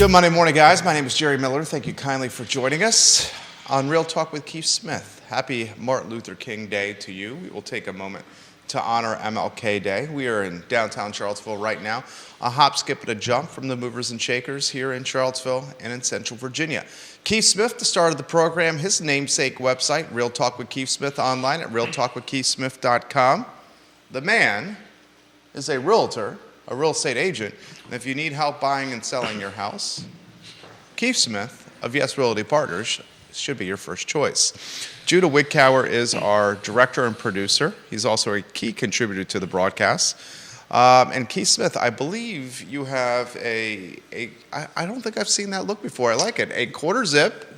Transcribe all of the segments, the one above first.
Good Monday morning, guys. My name is Jerry Miller. Thank you kindly for joining us on Real Talk with Keith Smith. Happy Martin Luther King Day to you. We will take a moment to honor MLK Day. We are in downtown Charlottesville right now, a hop, skip, and a jump from the movers and shakers here in Charlottesville and in Central Virginia. Keith Smith, the start of the program, his namesake website, Real Talk with Keith Smith, online at realtalkwithkeithsmith.com. The man is a realtor, a real estate agent, and if you need help buying and selling your house, Keith Smith of Yes Realty Partners should be your first choice. Judah Wigkower is our director and producer. He's also a key contributor to the broadcast. And Keith Smith, I believe you have I don't think I've seen that look before. I like it. A quarter zip.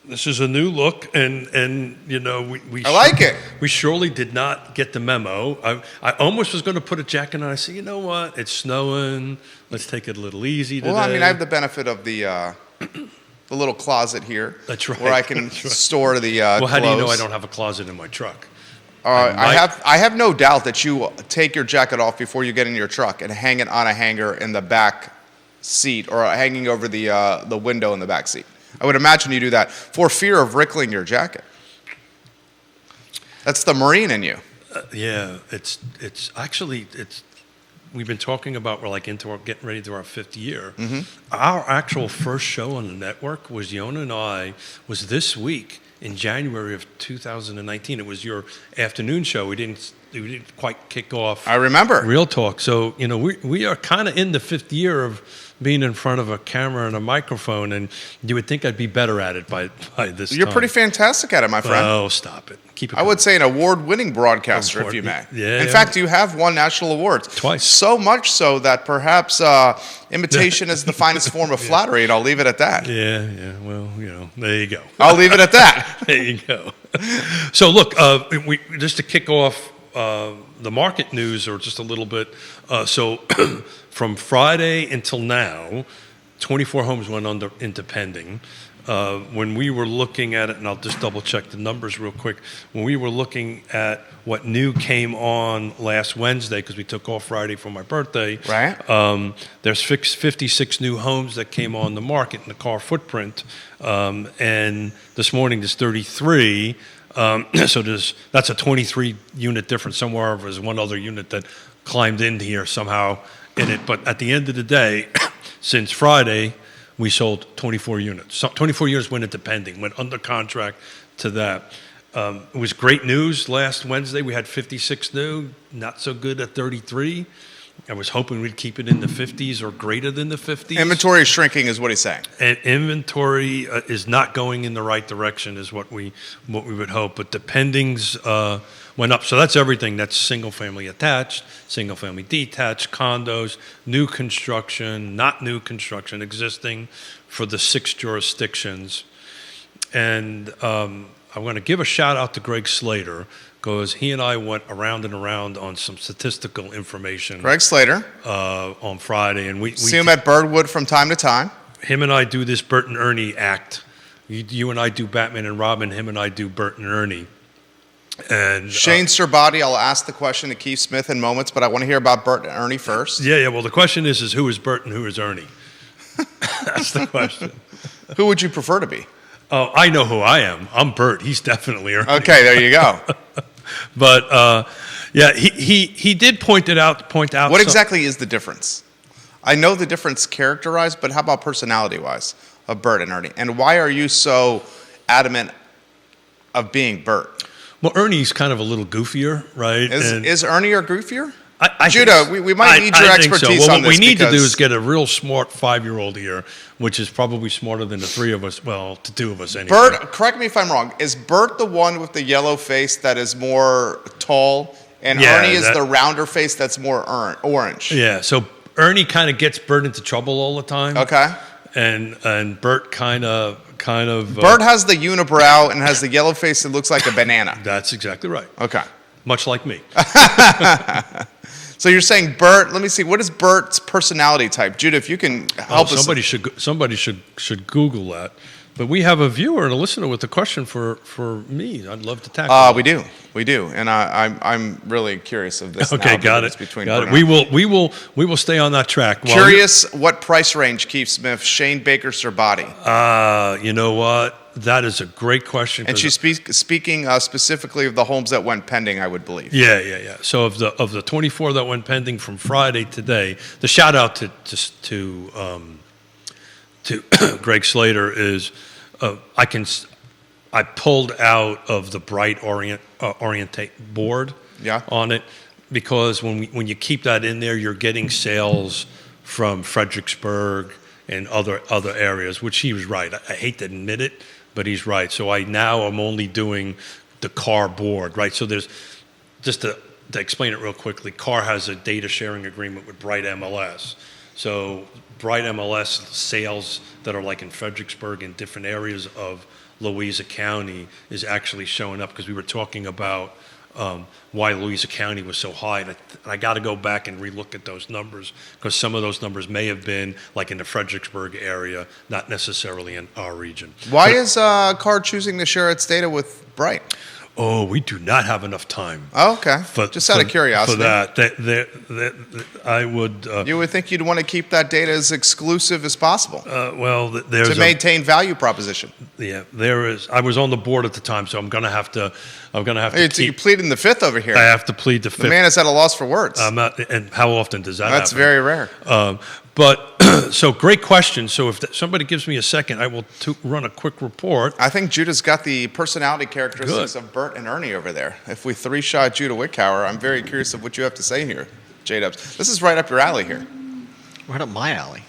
This is a new look, and you know, we I like it. We surely did not get the memo. I almost was going to put a jacket on. I said, you know what? It's snowing. Let's take it a little easy today. Well, I mean, I have the benefit of the little closet here. That's right. Where I can store the well, how do you know clothes. I don't have a closet in my truck? I have no doubt that you take your jacket off before you get in your truck and hang it on a hanger in the back seat or hanging over the window in the back seat. I would imagine you do that for fear of wrinkling your jacket. That's the Marine in you. Yeah, it's actually we've been talking about we're getting ready to our 5th year. Mm-hmm. Our actual first show on the network was Yonna and I was this week in January of 2019. It was your afternoon show. We didn't quite kick off. I remember Real Talk. So you know we are kind of in the 5th year of being in front of a camera and a microphone, and you would think I'd be better at it by this You're time. pretty fantastic at it, my friend. Oh, stop it. Keep it I would say an award-winning broadcaster, if you may. Yeah. In fact, you have won national awards. Twice. So much so that perhaps imitation is the finest form of flattery, and I'll leave it at that. Yeah. Well, you know, there you go. I'll leave it at that. There you go. So look, we just to kick off the market news, or just a little bit. So from Friday until now, 24 homes went into pending. When we were looking at it, and I'll just double check the numbers real quick. When we were looking at what new came on last Wednesday, because we took off Friday for my birthday, right? There's 56 new homes that came on the market in the car footprint, and this morning there's 33. So that's a 23 unit difference. Somewhere there's one other unit that climbed in here somehow in it. But at the end of the day, since Friday, we sold 24 units. So 24 units went into pending, went under contract to that. It was great news last Wednesday. We had 56 new, not so good at 33. I was hoping we'd keep it in the 50s or greater than the 50s. Inventory is shrinking is what he's saying. And inventory is not going in the right direction is what we would hope. But the pendings went up. So that's everything. That's single-family attached, single-family detached, condos, new construction, not new construction, existing for the 6 jurisdictions. And I'm going to give a shout-out to Greg Slater, because he and I went around and around on some statistical information. Greg Slater. On Friday. And we see him at Birdwood from time to time. Him and I do this Bert and Ernie act. You and I do Batman and Robin. Him and I do Bert and Ernie. And Shane Serbati, I'll ask the question to Keith Smith in moments, but I want to hear about Bert and Ernie first. Yeah. Well, the question is who is Bert and who is Ernie? That's the question. Who would you prefer to be? Oh, I know who I am. I'm Bert. He's definitely Ernie. Okay, there you go. But yeah, he did point out. What exactly is the difference? I know the difference characterized, but how about personality-wise of Bert and Ernie? And why are you so adamant of being Bert? Well, Ernie's kind of a little goofier, right? Is Ernie or goofier? Judah, we might need your expertise so. on this. What we need to do is get a real smart 5-year-old here, which is probably smarter than the 3 of us. Well, the 2 of us anyway. Bert, correct me if I'm wrong. Is Bert the one with the yellow face that is more tall, and Ernie is the rounder face that's more orange? Yeah. So Ernie kind of gets Bert into trouble all the time. Okay. And Bert kind of. Bert has the unibrow and has the yellow face that looks like a banana. That's exactly right. Okay. Much like me. So you're saying Bert? Let me see. What is Bert's personality type, Judah? If you can help us. Somebody should Google that. But we have a viewer and a listener with a question for me. I'd love to tackle. We do, and I'm really curious of this. Okay, now, got it's it. Between Got it. burnout. We will stay on that track. Curious, what price range, Keith Smith, Shane Baker Serbati? You know what? That is a great question. And she's speaking specifically of the homes that went pending, I would believe. Yeah. So of the 24 that went pending from Friday today, the shout out to Greg Slater is I pulled out of the Bright Orientate board on it because when you keep that in there, you're getting sales from Fredericksburg and other areas, which he was right. I hate to admit it, but he's right. So I'm only doing the CAR board, right? So there's, just to explain it real quickly, CAR has a data sharing agreement with Bright MLS. So Bright MLS sales that are like in Fredericksburg and different areas of Louisa County is actually showing up because we were talking about why Louisa County was so high. And I got to go back and relook at those numbers because some of those numbers may have been like in the Fredericksburg area, not necessarily in our region. Why is CAR choosing to share its data with Bright? Oh, we do not have enough time. Oh, okay. Just out of curiosity. For that, I would... you would think you'd want to keep that data as exclusive as possible. There's to maintain value proposition. Yeah, there is. I was on the board at the time, so I'm going to have to You're pleading the fifth over here. I have to plead the fifth. The man is at a loss for words. And how often does that happen? That's very rare. So great question. So if somebody gives me a second, I will run a quick report. I think Judah's got the personality characteristics of Bert and Ernie over there. If we three-shot Judah Wickhauer, I'm very curious of what you have to say here, J-Dubs. This is right up your alley here. Right up my alley.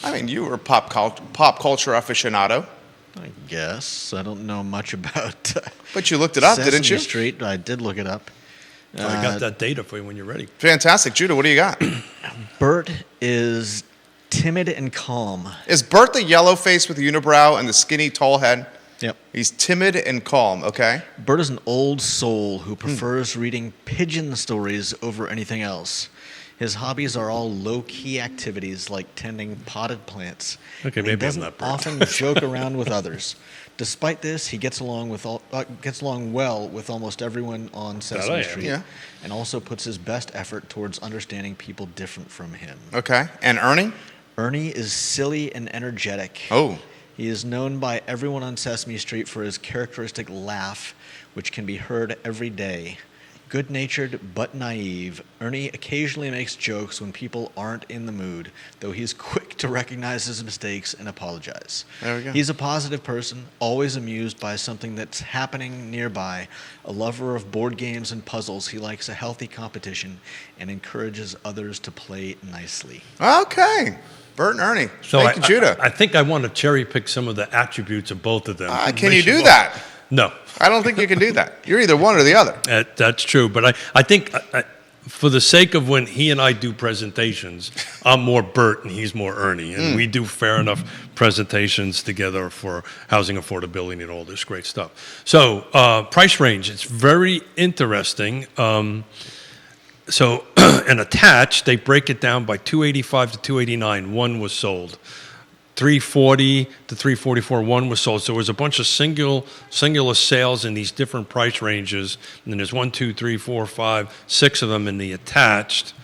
I mean, you were a pop culture aficionado. I guess. I don't know much about but you looked it up, Sesame didn't you? Street. I did look it up. I got that data for you when you're ready. Fantastic. Judah, what do you got? Bert is timid and calm. Is Bert the yellow face with the unibrow and the skinny, tall head? Yep. He's timid and calm, okay? Bert is an old soul who prefers reading pigeon stories over anything else. His hobbies are all low-key activities like tending potted plants. Okay, maybe I'm not Bert. He doesn't often joke around with others. Despite this, he gets along well with almost everyone on Sesame Street, and also puts his best effort towards understanding people different from him. Okay, and Ernie? Ernie is silly and energetic. Oh. He is known by everyone on Sesame Street for his characteristic laugh, which can be heard every day. Good-natured but naive, Ernie occasionally makes jokes when people aren't in the mood, though he's quick to recognize his mistakes and apologize. There we go. He's a positive person, always amused by something that's happening nearby. A lover of board games and puzzles, he likes a healthy competition and encourages others to play nicely. Okay. Bert and Ernie. So Thank you, Judah. I think I want to cherry pick some of the attributes of both of them. Can you do that? No. I don't think you can do that. You're either one or the other. That's true. But I think for the sake of when he and I do presentations, I'm more Bert and he's more Ernie. And we do fair enough presentations together for housing affordability and all this great stuff. So price range, it's very interesting. So and attached, they break it down by 285 to 289. One was sold. 340 to 344, one was sold. So there was a bunch of singular sales in these different price ranges. And then there's 1, 2, 3, 4, 5, 6 of them in the attached.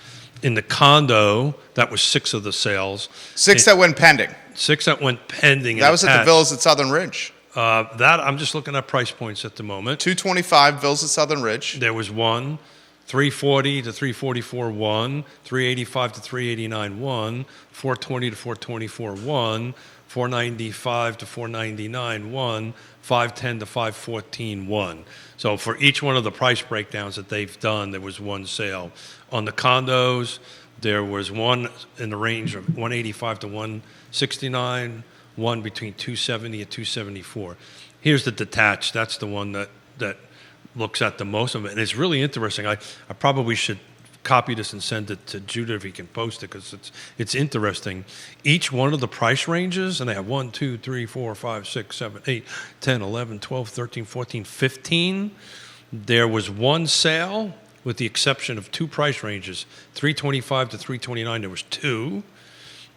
In the condo, that was 6 of the sales. 6 that went pending. 6 that went pending. That was at the villas at Southern Ridge. That I'm just looking at price points at the moment. 225 villas at Southern Ridge. There was one. 340 to 344, 1, 385 to 389, 1, 420 to 424, 1, 495 to 499, 1, 510 to 514, 1. So for each one of the price breakdowns that they've done, there was one sale. On the condos, there was one in the range of 185 to 169, one between 270 and 274. Here's the detached. That's the one that looks at the most of it. And it's really interesting. I probably should copy this and send it to Judah if he can post it because it's interesting. Each one of the price ranges, and they have 1, 2, 3, 4, 5, 6, 7, 8, 10, 11, 12, 13, 14, 15. There was one sale with the exception of 2 price ranges. 325 to 329, there was 2.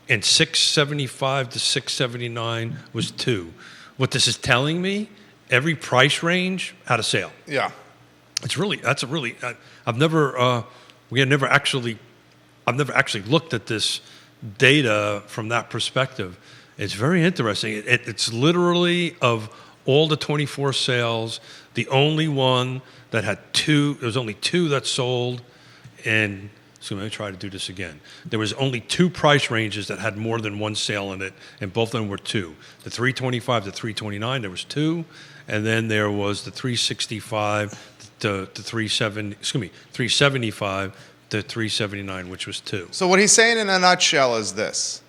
And 675 to 679 was 2. what this is telling me, every price range had a sale. Yeah. I've never actually looked at this data from that perspective. It's very interesting. It's literally, of all the 24 sales, the only one that had two. There was only two that sold, and so let me try to do this again. There was only two price ranges that had more than one sale in it, and both of them were two. The 325 to 329, there was two, and then there was the 365 to 375 to 379, which was two. So what he's saying in a nutshell is this.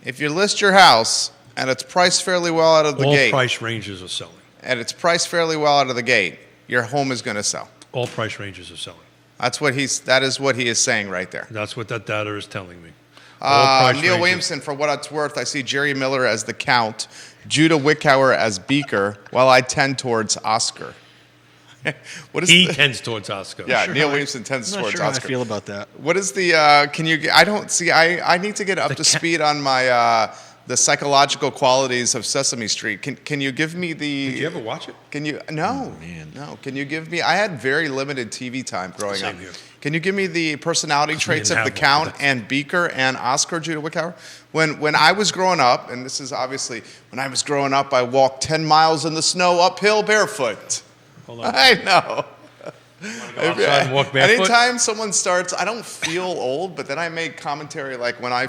If you list your house and it's priced fairly well out of the gate. All price ranges are selling. And it's priced fairly well out of the gate, your home is going to sell. All price ranges are selling. That is what he is saying right there. That's what that data is telling me. All price Neil ranges. Williamson, for what it's worth, I see Jerry Miller as the Count, Judah Wickhauer as Beaker, while I tend towards Oscar. He tends towards Oscar. Yeah, Neil Williamson tends I'm not towards sure Oscar. how I feel about that. What is the? I need to get up to speed on my the psychological qualities of Sesame Street. Can you give me the? Did you ever watch it? Can you? No, no. Can you give me? I had very limited TV time growing up. Same here. Can you give me the personality traits of the Count and Beaker and Oscar, Judah Wickhauer? When I was growing up, and this is obviously when I was growing up, I walked 10 miles in the snow uphill barefoot. Hold on. I know. Go outside and walk barefoot? Anytime someone starts, I don't feel old, but then I make commentary like when I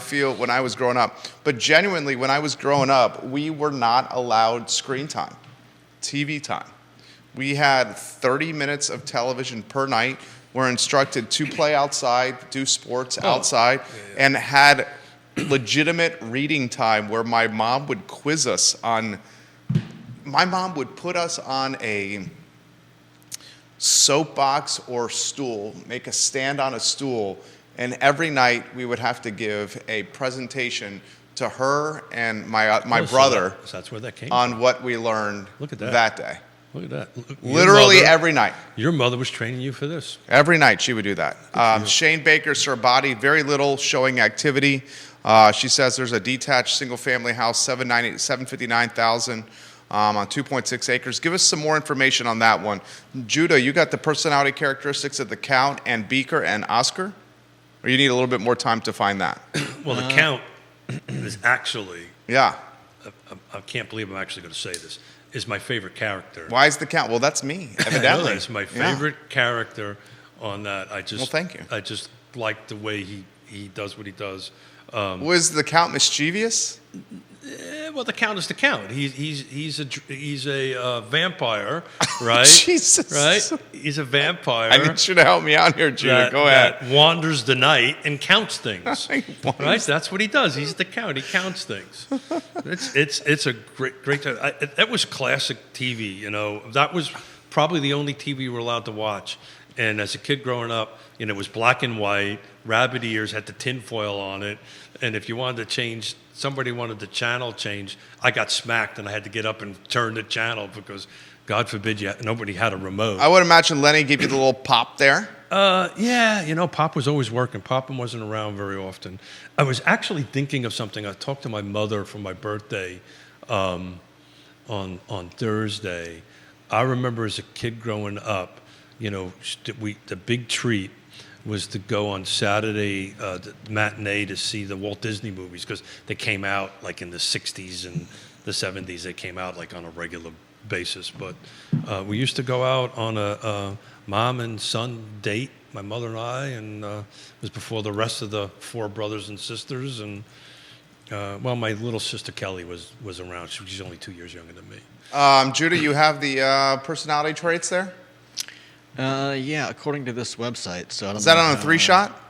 was growing up. But genuinely, when I was growing up, we were not allowed screen time, TV time. We had 30 minutes of television per night. We're instructed to play outside, do sports outside, and had legitimate reading time where my mom would quiz us on. My mom would put us on a soapbox or stool, make a stand on a stool, and every night we would have to give a presentation to her and my brother So that's where that came on from. what we learned Look at that. day. Look at that. Literally every night. Your mother was training you for this. Every night she would do that. Shane Baker, Surbati, very little showing activity. She says there's a detached single-family house, 759,000 on 2.6 acres. Give us some more information on that one. Judah, you got the personality characteristics of the Count and Beaker and Oscar? Or you need a little bit more time to find that? Well, the Count is actually, Yeah. I can't believe I'm actually going to say this, is my favorite character. Why is the Count? Well, that's me, I know evidently. that. It's my favorite character on that. Well, thank you. I just like the way he does what he does. Was the Count mischievous? Well, the Count is the Count. He's a vampire, right? Jesus. Right? He's a vampire. I need you to help me out here, Judah. Go ahead. That wanders the night and counts things. Wanders- Right? That's what he does. He's the Count. He counts things. It's a great time. That was classic TV. You know, that was probably the only TV we were allowed to watch. And as a kid growing up, you know, it was black and white. Rabbit ears had the tinfoil on it. And if you wanted to change, somebody wanted the channel change, I got smacked and I had to get up and turn the channel because, God forbid, nobody had a remote. I would imagine Lenny gave you the little pop there. Yeah, you know, Pop was always working. Papa wasn't around very often. I was actually thinking of something. I talked to my mother for my birthday on Thursday. I remember as a kid growing up, you know, the big treat was to go on Saturday the matinee to see the Walt Disney movies because they came out like in the 60s and the 70s. They came out like on a regular basis. But we used to go out on a mom and son date, my mother and I, and it was before the rest of the four brothers and sisters. And well, my little sister Kelly was around. She's only 2 years younger than me. Judah, you have the personality traits there? Yeah, according to this website. So I don't Is that know on a how- 3-shot?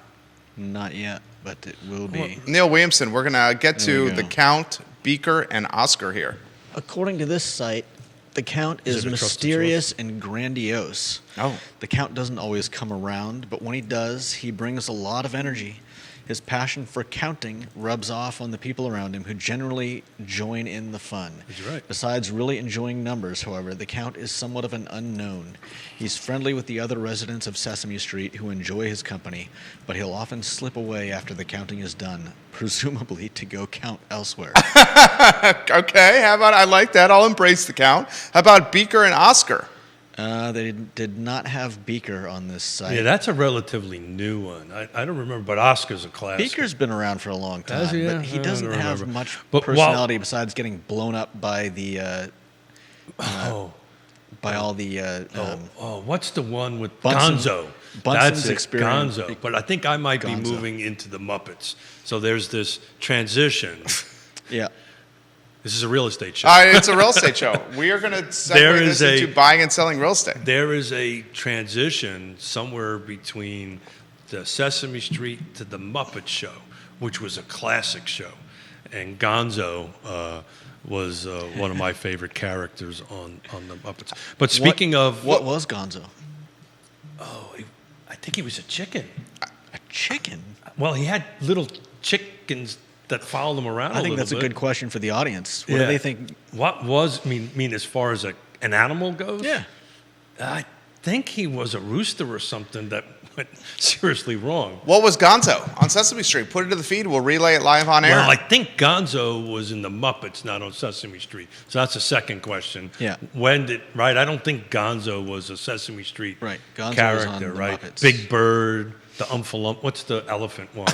Not yet, but it will be. Neil Williamson, we're going to get There we to the go. Count, Beaker, and Oscar here. According to this site, the Count Is is it a trusted mysterious and grandiose. Oh. The Count doesn't always come around, but when he does, he brings a lot of energy. His passion for counting rubs off on the people around him who generally join in the fun. He's right. Besides really enjoying numbers, however, the Count is somewhat of an unknown. He's friendly with the other residents of Sesame Street who enjoy his company, but he'll often slip away after the counting is done, presumably to go count elsewhere. Okay, how about, I like that. I'll embrace the Count. How about Beaker and Oscar? They did not have Beaker on this site. Yeah, that's a relatively new one. I don't remember, but Oscar's a classic. Beaker's been around for a long time, Has he? Yeah, but he I doesn't don't have remember. much But personality besides getting blown up by the by all the What's the one with Bunsen- Gonzo? Bunsen's That's it, Experience. Gonzo. But I think I might be Gonzo. moving into the Muppets. So there's this transition. yeah. This is a real estate show. It's a real estate show. We are going to There segue is this into buying and selling real estate. There is a transition somewhere between the Sesame Street to the Muppet Show, which was a classic show. And Gonzo was one of my favorite characters on the Muppets. But speaking of... What was Gonzo? I think he was a chicken. A chicken? Well, he had little chickens that followed him around I think that's a bit. good question for the audience. What do they think? What was, mean as far as an animal goes? Yeah. I think he was a rooster or something that went seriously wrong. What was Gonzo on Sesame Street? Put it to the feed. We'll relay it live on air. Well, I think Gonzo was in the Muppets, not on Sesame Street. So that's the second question. Yeah. Right? I don't think Gonzo was a Sesame Street Right. Gonzo was character, on the right? Muppets. Big Bird, the Umphalump. What's the elephant one?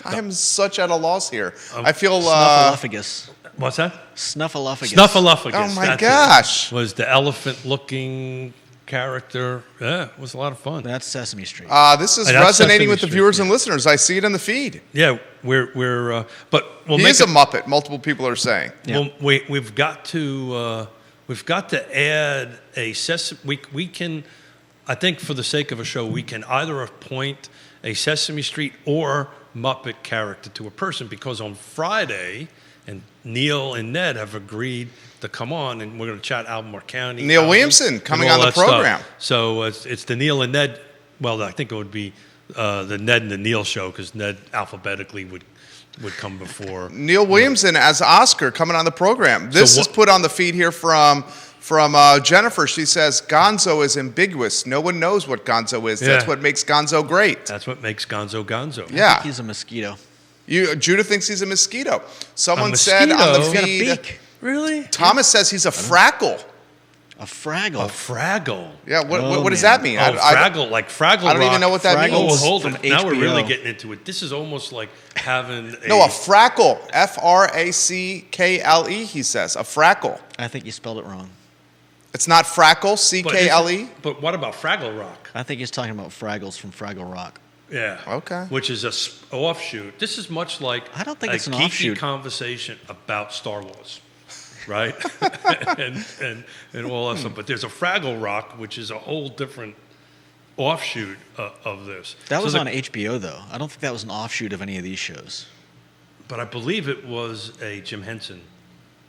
I'm such at a loss here. I feel... Snuffleupagus. What's that? Snuffleupagus. Snuffleupagus. Oh, my that's gosh. it. Was the elephant-looking character. Yeah, it was a lot of fun. That's Sesame Street. this is And that's resonating Sesame with the Street, viewers and yeah. listeners. I see it in the feed. Yeah, we're but we'll He make is a Muppet, multiple people are saying. Yeah. Well, we've got to add a Sesame. We can, I think, for the sake of a show, we can either appoint a Sesame Street or Muppet character to a person, because on Friday, and Neil and Ned have agreed to come on, and we're going to chat Albemarle County. Neil housing, Williamson and coming all on the that stuff. program. So it's the Neil and Ned. Well, I think it would be the Ned and the Neil show, because Ned alphabetically would come before. Neil Williamson as Oscar coming on the program. This is what- put on the feed here from Jennifer. She says, Gonzo is ambiguous. No one knows what Gonzo is. That's Yeah. what makes Gonzo great. That's what makes Gonzo Gonzo. Yeah. He's a mosquito. Judah thinks he's a mosquito. Someone said on the mosquito? He's got a feed, beak. Really? Thomas says he's a frackle. A Fraggle. A Fraggle. Yeah, what Oh, does man. that mean? Oh, Fraggle, like Fraggle I don't even Rock. know what that Fraggle means. Oh, hold from it. Now we're really HBO. getting into it. This is almost like having a... No, a frackle. Frackle, he says. A frackle. I think you spelled it wrong. It's not frackle, But is C-K-L-E? But what about Fraggle Rock? I think he's talking about Fraggles from Fraggle Rock. Yeah. Okay. Which is a offshoot. This is much like I don't think a it's an geeky offshoot. conversation about Star Wars, right? and all that stuff. But there's a Fraggle Rock, which is a whole different offshoot of this. That So was the- on HBO, though. I don't think that was an offshoot of any of these shows. But I believe it was a Jim Henson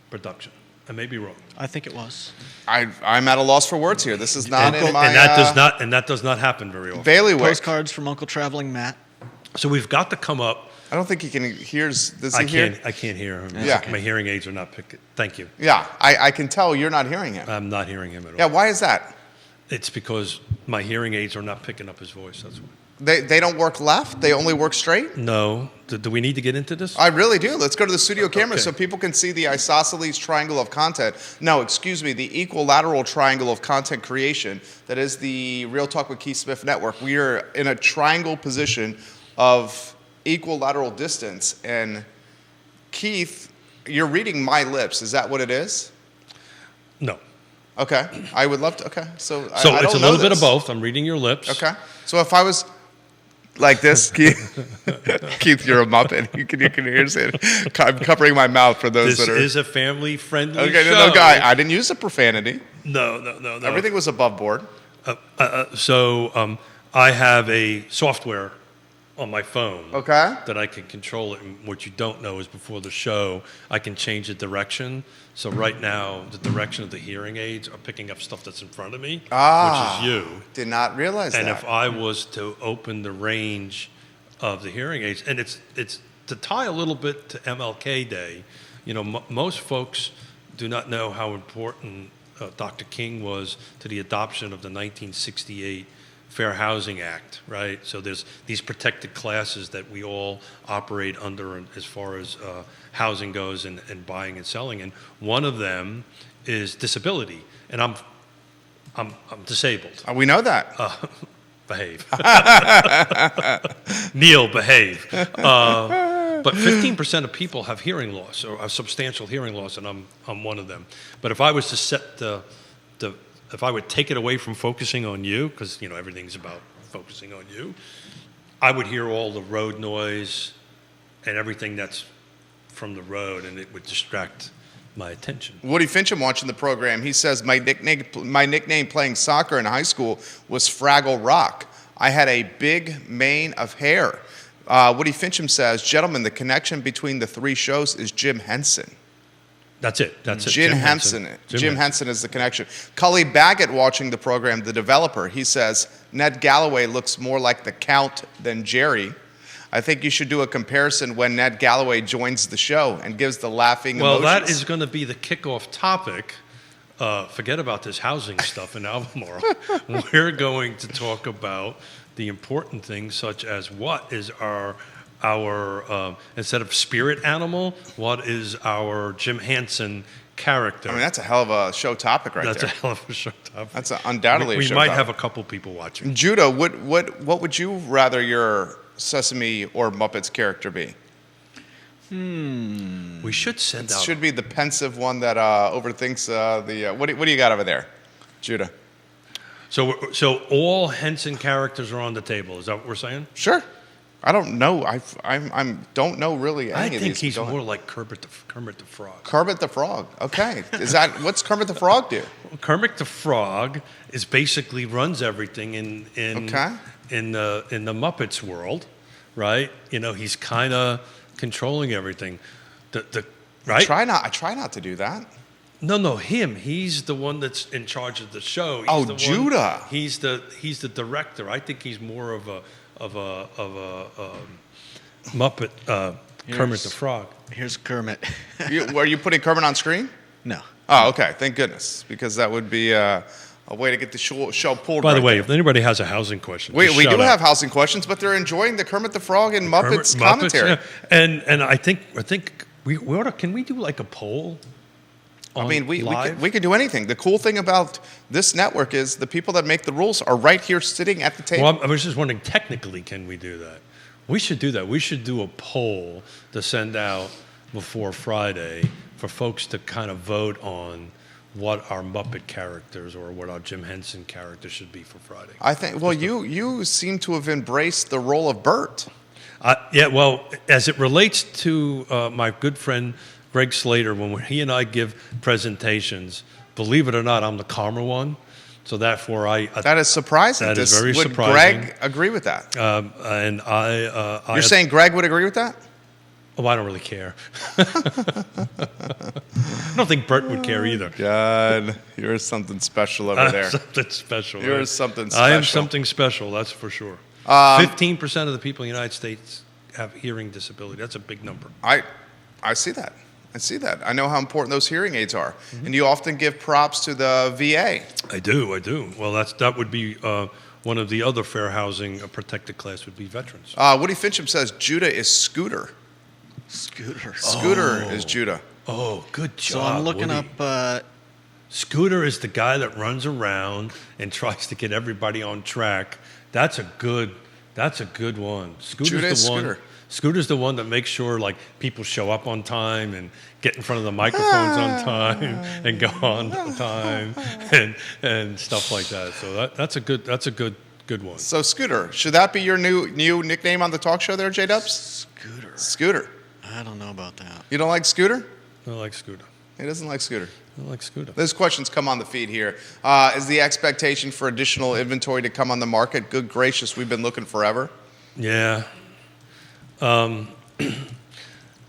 production. I may be wrong. I think it was. I'm at a loss for words here. This is not in my and that does not happen very often. bailiwick. Postcards from Uncle Traveling Matt. So we've got to come up. I don't think he can hears. Does I he hear? can't hear him. Yeah. My hearing aids are not picking. Thank you. Yeah, I can tell you're not hearing him. I'm not hearing him at all. Yeah, why is that? It's because my hearing aids are not picking up his voice. That's why. They don't work left. They only work straight. No. Do we need to get into this? I really do. Let's go to the studio camera Okay. so people can see the isosceles triangle of content. No, excuse me, the equilateral triangle of content creation. That is the Real Talk with Keith Smith Network. We are in a triangle position of equilateral distance. And Keith, you're reading my lips. Is that what it is? No. Okay. I would love to. Okay. So So I it's don't a little know bit of this. both. I'm reading your lips. Okay. So if I was like this, Keith, Keith, you're a Muppet. You can hear it. I'm covering my mouth for those This that are. is a family-friendly Okay, show. no, guy. I didn't use a profanity. No. Everything was above board. So I have a software on my phone Okay. that I can control it. And what you don't know is before the show, I can change the direction. So right now, the direction of the hearing aids are picking up stuff that's in front of me, which is you. Did not realize And that. if I was to open the range of the hearing aids. And it's to tie a little bit to MLK Day. You know, most folks do not know how important Dr. King was to the adoption of the 1968 Fair Housing Act, right? So there's these protected classes that we all operate under as far as housing goes and buying and selling. And one of them is disability. And I'm disabled. We know that. Behave. Neil, behave. But 15% of people have hearing loss or a substantial hearing loss, and I'm one of them. But if I was to set if I would take it away from focusing on you, because you know everything's about focusing on you, I would hear all the road noise and everything that's from the road, and it would distract my attention. Woody Fincham watching the program, he says, my nickname playing soccer in high school was Fraggle Rock. I had a big mane of hair. Woody Fincham says, gentlemen, the connection between the three shows is Jim Henson. That's it. Jim Henson. Jim Henson is the connection. Cully Baggett watching the program, the developer, he says, Ned Galloway looks more like the Count than Jerry. I think you should do a comparison when Ned Galloway joins the show and gives the laughing Well, emotions. that is going to be the kickoff topic. Forget about this housing stuff in Albemarle. We're going to talk about the important things such as what is our instead of spirit animal, what is our Jim Henson character? I mean, that's a hell of a show topic right That's there. a hell of a show topic. That's undoubtedly a we show might topic. have a couple people watching. Judah, what would you rather your Sesame or Muppets character be? We should send It out. should be the pensive one that overthinks the. What do you got over there, Judah? So all Henson characters are on the table. Is that what we're saying? Sure. I don't know. I don't know really any I of these. think he's Go ahead. more like Kermit the Frog. Kermit the Frog. Okay. What's Kermit the Frog do? Kermit the Frog is basically runs everything in Okay. in the Muppets world, right? You know, he's kind of controlling everything. Right? I try not to do that. No, him. He's the one that's in charge of the show. He's Oh, the one- Judah. He's the director. I think he's more of a Muppet Kermit the Frog. Here's Kermit. Are you putting Kermit on screen? No. Oh, okay. Thank goodness, because that would be a way to get the show pulled. By the right way, there. if anybody has a housing question, we just do shout have out. housing questions, but they're enjoying the Kermit the Frog and Muppets Muppets, commentary. yeah. And I think we ought to. Can we do like a poll? I mean, live? we could do anything. The cool thing about this network is the people that make the rules are right here sitting at the table. Well, I was just wondering, technically, can we do that? We should do that. We should do a poll to send out before Friday for folks to kind of vote on what our Muppet characters or what our Jim Henson character should be for Friday. I think. Well, you seem to have embraced the role of Bert. Yeah, well, as it relates to my good friend Greg Slater, when he and I give presentations, believe it or not, I'm the calmer one. So therefore, That is surprising. That is very would surprising. Greg agree with that? and I You're saying Greg would agree with that? I don't really care. I don't think Bert would care either. God, you're something special over there. Something special. You're right? something I am special. something special, that's for sure. 15% of the people in the United States have hearing disability. That's a big number. I see that. I see that. I know how important those hearing aids are, and you often give props to the VA. I do. Well, that would be one of the other fair housing protected class would be veterans. Woody Fincham says Judah is Scooter. Scooter. Scooter is Judah. Oh, good job. So I'm looking Woody. up. Scooter is the guy that runs around and tries to get everybody on track. That's a good one. Judah is the one. Scooter. Scooter's the one that makes sure like people show up on time and get in front of the microphones on time and go on time and stuff like that. So that's a good one. So Scooter, should that be your new nickname on the talk show there, J-Dubs? Scooter. I don't know about that. You don't like Scooter? I like Scooter. He doesn't like Scooter. I like Scooter. Those questions come on the feed here. Is the expectation for additional inventory to come on the market? Good gracious, we've been looking forever. Yeah.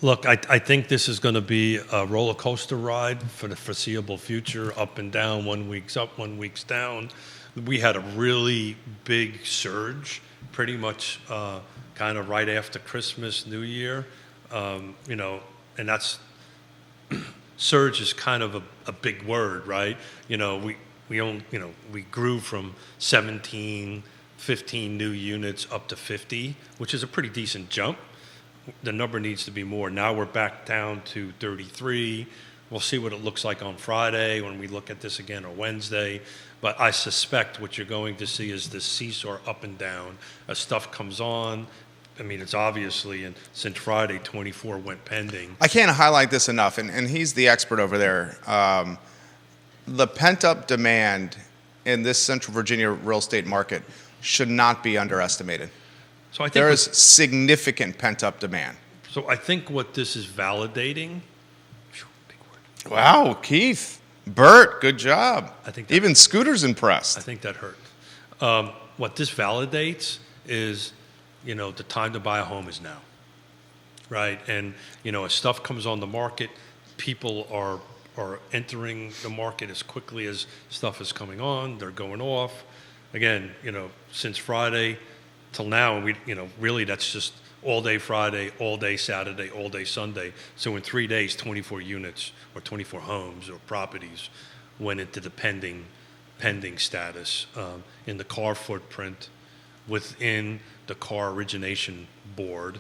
Look, I think this is going to be a roller coaster ride for the foreseeable future, up and down, 1 week's up, 1 week's down. We had a really big surge, pretty much kind of right after Christmas, New Year, you know, and that's surge is kind of a big word, right? You know, we grew from 17, 15 new units up to 50, which is a pretty decent jump. The number needs to be more. Now we're back down to 33. We'll see what it looks like on Friday when we look at this again, or Wednesday. But I suspect what you're going to see is this seesaw up and down as stuff comes on. I mean, it's obviously, and since Friday, 24 went pending. I can't highlight this enough, and he's the expert over there. The pent-up demand in this Central Virginia real estate market should not be underestimated. So I think There is significant pent-up demand. So I think what this is validating. Big word. Wow, Keith. Bert, good job. I think that- Even Scooter's impressed. I think that hurt. What this validates is, you know, the time to buy a home is now, right? And, you know, as stuff comes on the market, people are entering the market as quickly as stuff is coming on. They're going off. Again, you know, since Friday till now, really that's just all day Friday, all day Saturday, all day Sunday. So in 3 days, 24 units or 24 homes or properties went into the pending status in the car footprint within the car origination board.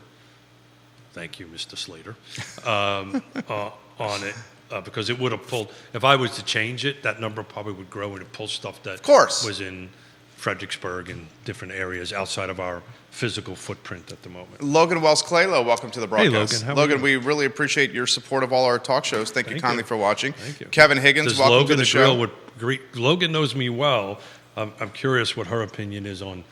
Thank you, Mr. Slater, on it. Because it would have pulled, if I was to change it, that number probably would grow and it pull stuff that Of course. was in Fredericksburg and different areas outside of our physical footprint at the moment. Logan Wells-Claylow, welcome to the broadcast. Logan, how are Logan, you? we really appreciate your support of all our talk shows. Thank you Thank kindly you. for watching. Thank you. Kevin Higgins, Does welcome Logan to the show. Grill would agree? Logan knows me well. I'm curious what her opinion is on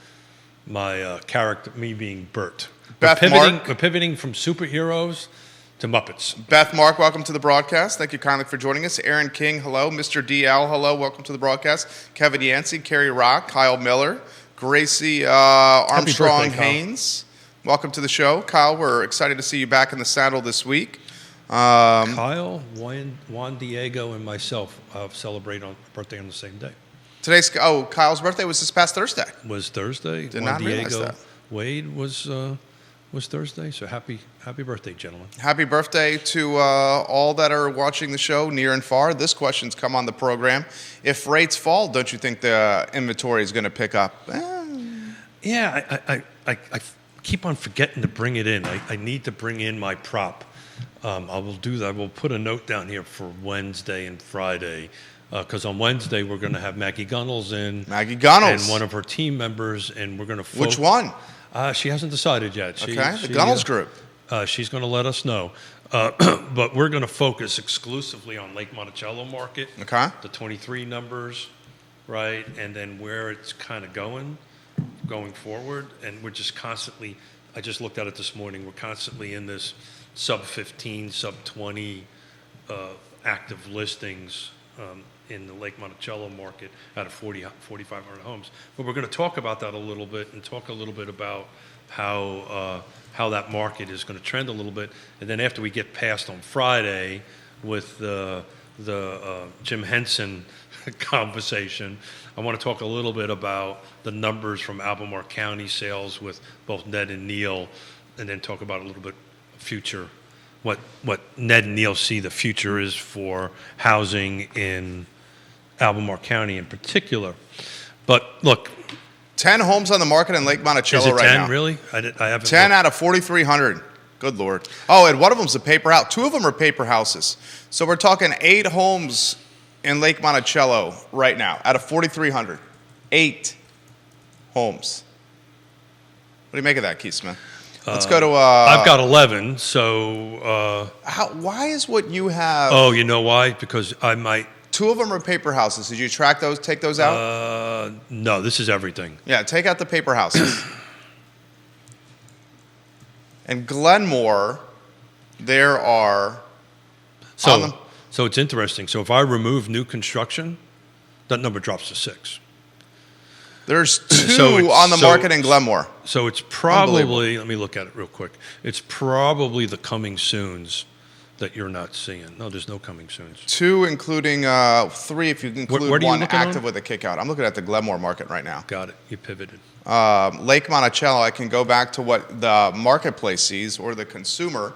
my character, me being Bert. Beth Mark. We're pivoting from superheroes to Muppets. Beth Mark, welcome to the broadcast. Thank you kindly for joining us. Aaron King, hello. Mr. DL, hello. Welcome to the broadcast. Kevin Yancey, Carrie Rock, Kyle Miller, Gracie Armstrong birthday, Kyle. Haynes. Welcome to the show. Kyle, we're excited to see you back in the saddle this week. Kyle, Juan Diego, and myself celebrate on birthday on the same day. Kyle's birthday was this past Thursday. Was Thursday. Did Juan not realize Diego that. Wade was Thursday. So happy birthday, gentlemen. Happy birthday to all that are watching the show near and far. This question's come on the program. If rates fall, don't you think the inventory is going to pick up? Yeah, I keep on forgetting to bring it in. I need to bring in my prop. I will do that. We'll put a note down here for Wednesday and Friday, because on Wednesday we're going to have Maggie Gunnels in. Maggie Gunnels. And one of her team members, and we're going to Which one? She hasn't decided yet. The Gunnels group. She's going to let us know. But we're going to focus exclusively on Lake Monticello market. Okay. The 23 numbers, right? And then where it's kind of going forward. And we're just constantly, I just looked at it this morning, we're constantly in this sub 15, sub 20 active listings in the Lake Monticello market out of 4,500 homes. But we're going to talk about that a little bit and talk a little bit about how that market is going to trend a little bit. And then after we get past on Friday with the Jim Henson conversation, I want to talk a little bit about the numbers from Albemarle County sales with both Ned and Neil, and then talk about a little bit future, what Ned and Neil see the future is for housing in Albemarle County in particular. But look, 10 homes on the market in Lake Monticello is it right 10 now. really? I haven't 10 looked. out of 4,300. Good Lord. Oh, and one of them's a paper house. Two of them are paper houses. So we're talking 8 homes in Lake Monticello right now out of 4,300. 8 homes. What do you make of that, Keith Smith? Let's go to... I've got 11, so... why is what you have... oh, you know why? Because I might... 2 of them are paper houses. Did you track those, take those out? No, this is everything. Yeah, take out the paper houses. And Glenmore, there are... So it's interesting. So if I remove new construction, that number drops to 6. There's 2 So it's- on the so- market in Glenmore. So it's probably, let me look at it real quick. It's probably the coming soons that you're not seeing. No, there's no coming soon. 2, including 3, if you include what are you one looking active on? with a kickout. I'm looking at the Glenmore market right now. Got it. You pivoted. Lake Monticello, I can go back to what the marketplace sees or the consumer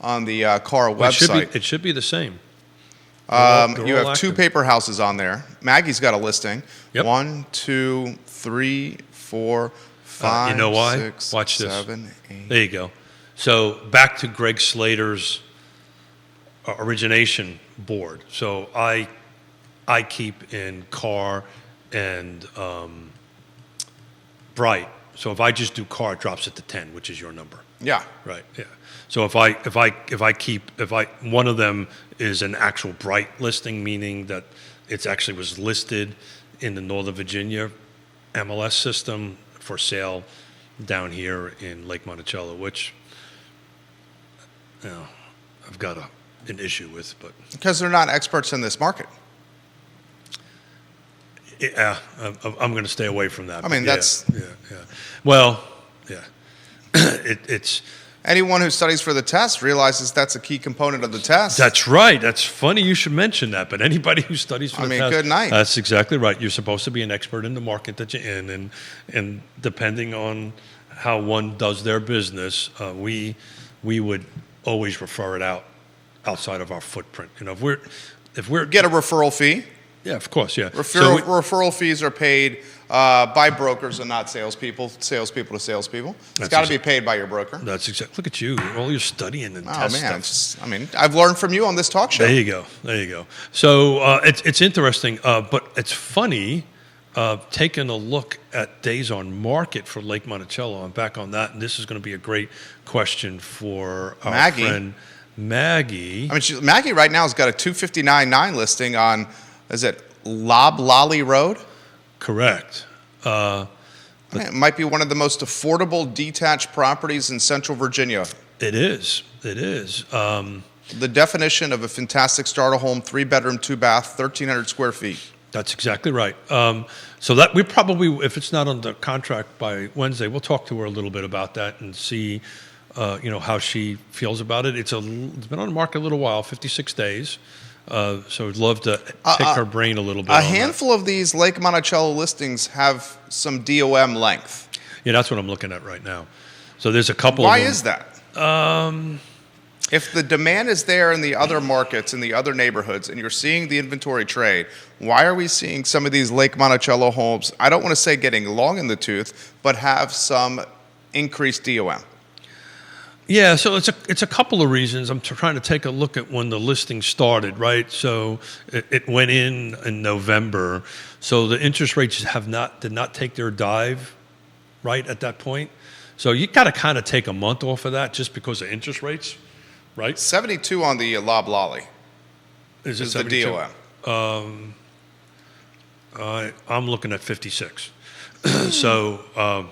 on the car Well, website. it should be the same. You have 2 active. paper houses on there. Maggie's got a listing. Yep. 1, 2, 3, 4, 5, you know why? 6, Watch this. 7, 8. There you go. So back to Greg Slater's origination board. So I keep in car and Bright. So if I just do car, it drops it to 10, which is your number. Yeah. Right. Yeah. So if one of them is an actual Bright listing, meaning that it actually was listed in the Northern Virginia MLS system for sale down here in Lake Monticello, which I've got an issue with, but Because they're not experts in this market. yeah, I'm going to stay away from that. I mean, but that's- yeah. Well, yeah, it's. Anyone who studies for the test realizes that's a key component of the test. That's right. That's funny you should mention that. But anybody who studies for the test, good night. That's exactly right. You're supposed to be an expert in the market that you're in, and depending on how one does their business, we would always refer it outside of our footprint. You know, if we're Get a referral fee. yeah, of course, yeah. Referral fees are paid by brokers and not salespeople to salespeople. It's That's got to be paid by your broker. That's exactly. Look at you, all your studying and Oh test man, stuff. I've learned from you on this talk show. There you go. So it's interesting, but it's funny taking a look at days on market for Lake Monticello. I'm back on that, and this is going to be a great question for our Maggie. friend Maggie. I mean, Maggie right now has got a 259.9 listing on, is it Loblolly Road? Correct. It might be one of the most affordable detached properties in Central Virginia. It is. The definition of a fantastic starter home, 3-bedroom, 2-bath, 1,300 square feet. That's exactly right. So that we probably, if it's not under contract by Wednesday, we'll talk to her a little bit about that and see, how she feels about it. It's been on the market a little while, 56 days. So I'd love to pick her brain a little bit. A handful of these Lake Monticello listings have some DOM length. Yeah, that's what I'm looking at right now. So there's a couple. Why of them. is that? If the demand is there in the other markets, in the other neighborhoods, and you're seeing the inventory trade, why are we seeing some of these Lake Monticello homes, I don't want to say getting long in the tooth, but have some increased DOM? Yeah, so it's a couple of reasons. I'm trying to take a look at when the listing started, right? So it went in November. So the interest rates did not take their dive, right, at that point. So you got to kind of take a month off of that just because of interest rates, right? 72 on the Loblolly Is is the 72? DOM. I'm looking at 56. So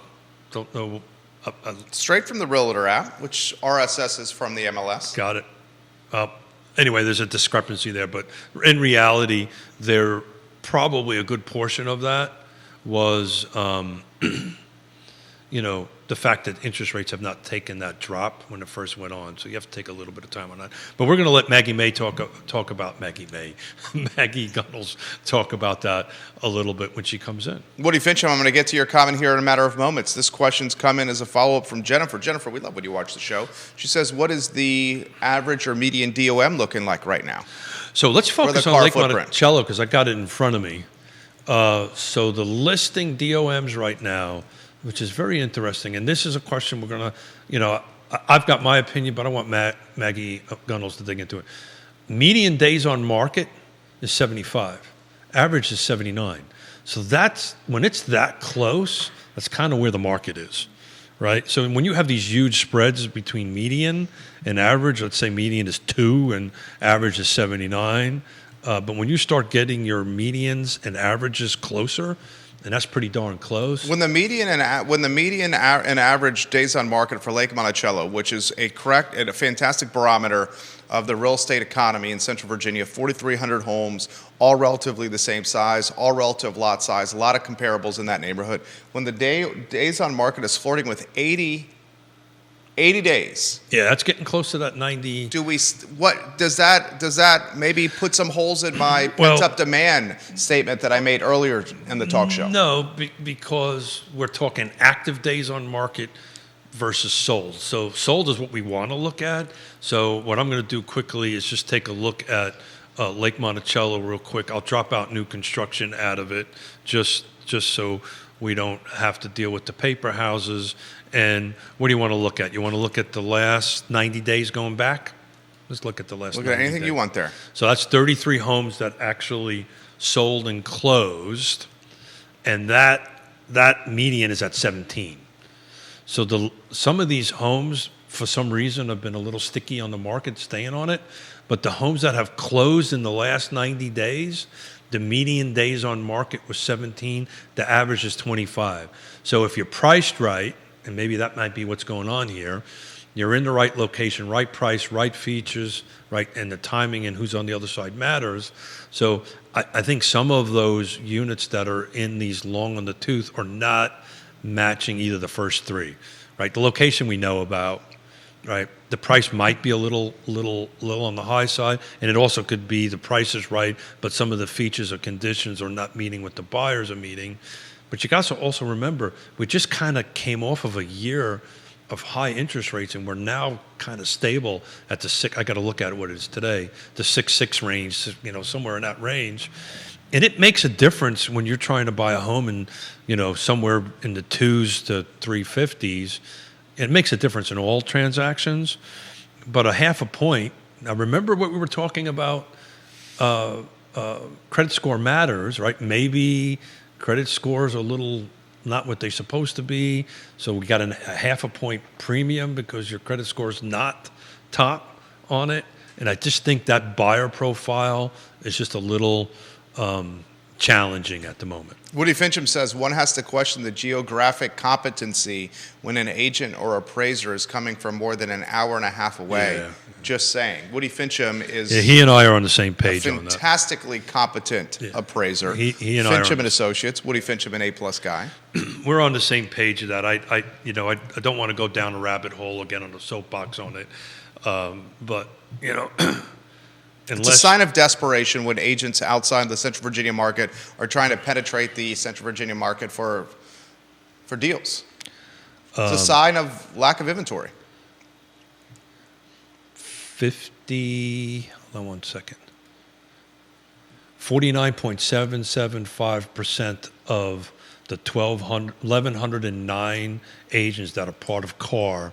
don't know. Straight from the Realtor app, which RSS is from the MLS. Got it. Anyway, there's a discrepancy there, but in reality, there probably a good portion of that was, the fact that interest rates have not taken that drop when it first went on. So you have to take a little bit of time on that. But we're going to let Maggie Gunnels talk about that a little bit when she comes in. Woody Fincham, I'm going to get to your comment here in a matter of moments. This question's come in as a follow-up from Jennifer. Jennifer, we love when you watch the show. She says, what is the average or median DOM looking like right now? So let's focus the on car Lake footprint. Monticello because I got it in front of me. So the listing DOMs right now, which is very interesting, and this is a question we're going to, I've got my opinion, but I want Maggie Gunnels to dig into it. Median days on market is 75. Average is 79. So that's, when it's that close, that's kind of where the market is, right? So when you have these huge spreads between median and average, let's say median is 2 and average is 79, but when you start getting your medians and averages closer, and that's pretty darn close. When the median and average days on market for Lake Monticello, which is a correct and a fantastic barometer of the real estate economy in Central Virginia, 4,300 homes, all relatively the same size, all relative lot size, a lot of comparables in that neighborhood. When the days on market is flirting with 80 80 days. Yeah, that's getting close to that 90. What does that maybe put some holes in my pent up demand statement that I made earlier in the talk show? No, because we're talking active days on market versus sold. So sold is what we want to look at. So what I'm going to do quickly is just take a look at Lake Monticello real quick. I'll drop out new construction out of it just so we don't have to deal with the paper houses. And what do you want to look at? You want to look at the last 90 days going back? Let's look at the last 90 days. Look at anything you want there. So that's 33 homes that actually sold and closed, and that median is at 17. So some of these homes, for some reason, have been a little sticky on the market, staying on it. But the homes that have closed in the last 90 days, the median days on market was 17. The average is 25. So if you're priced right, and maybe that might be what's going on here, you're in the right location, right price, right features, right, and the timing and who's on the other side matters. So I think some of those units that are in these long on the tooth are not matching either the first three, right? The location we know about, right? The price might be a little on the high side, and it also could be the price is right, but some of the features or conditions are not meeting what the buyers are meeting. But you guys also remember, we just kind of came off of a year of high interest rates, and we're now kind of stable at the I got to look at what it is today, the 6.6 range, somewhere in that range. And it makes a difference when you're trying to buy a home in, somewhere in the 2s to 350s. It makes a difference in all transactions, but a half a point. Now, remember what we were talking about? Credit score matters, right? Maybe credit scores are a little not what they're supposed to be, so we got a half a point premium because your credit score is not top on it. And I just think that buyer profile is just a little challenging at the moment. Woody Fincham says one has to question the geographic competency when an agent or appraiser is coming from more than an hour and a half away. Yeah. Just saying. Woody Fincham is he and I are on the same page on that. Fantastically competent appraiser. He and Fincham and Associates. Woody Fincham, an A+ guy. We're on the same page of that. I don't want to go down a rabbit hole again on the soapbox on it, but it's a sign of desperation when agents outside the Central Virginia market are trying to penetrate the Central Virginia market for deals. It's a sign of lack of inventory. 49.775% of the 1,109 agents that are part of CAR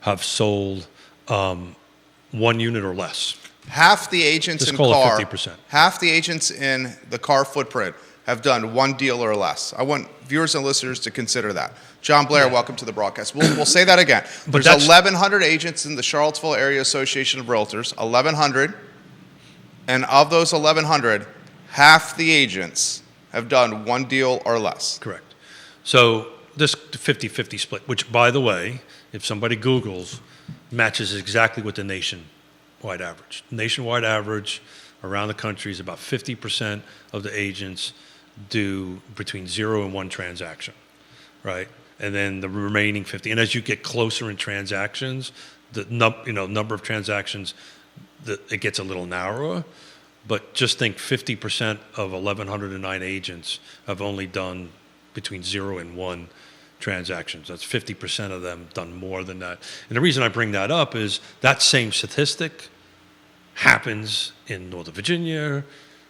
have sold one unit or less. Half the agents Let's in CAR, 50%. Half the agents in the CAR footprint have done one deal or less. I want viewers and listeners to consider that. John Blair, welcome to the broadcast. We'll say that again. There's 1,100 agents in the Charlottesville Area Association of Realtors, 1,100, and of those 1,100, half the agents have done one deal or less. Correct. So this 50-50 split, which, by the way, if somebody Googles, matches exactly with the nationwide average. Nationwide average around the country is about 50% of the agents do between 0 and 1 transaction, right? And then the remaining 50. And as you get closer in transactions, the number of transactions, it gets a little narrower. But just think 50% of 1,109 agents have only done between 0 and 1 transactions. That's 50% of them done more than that. And the reason I bring that up is that same statistic happens in Northern Virginia,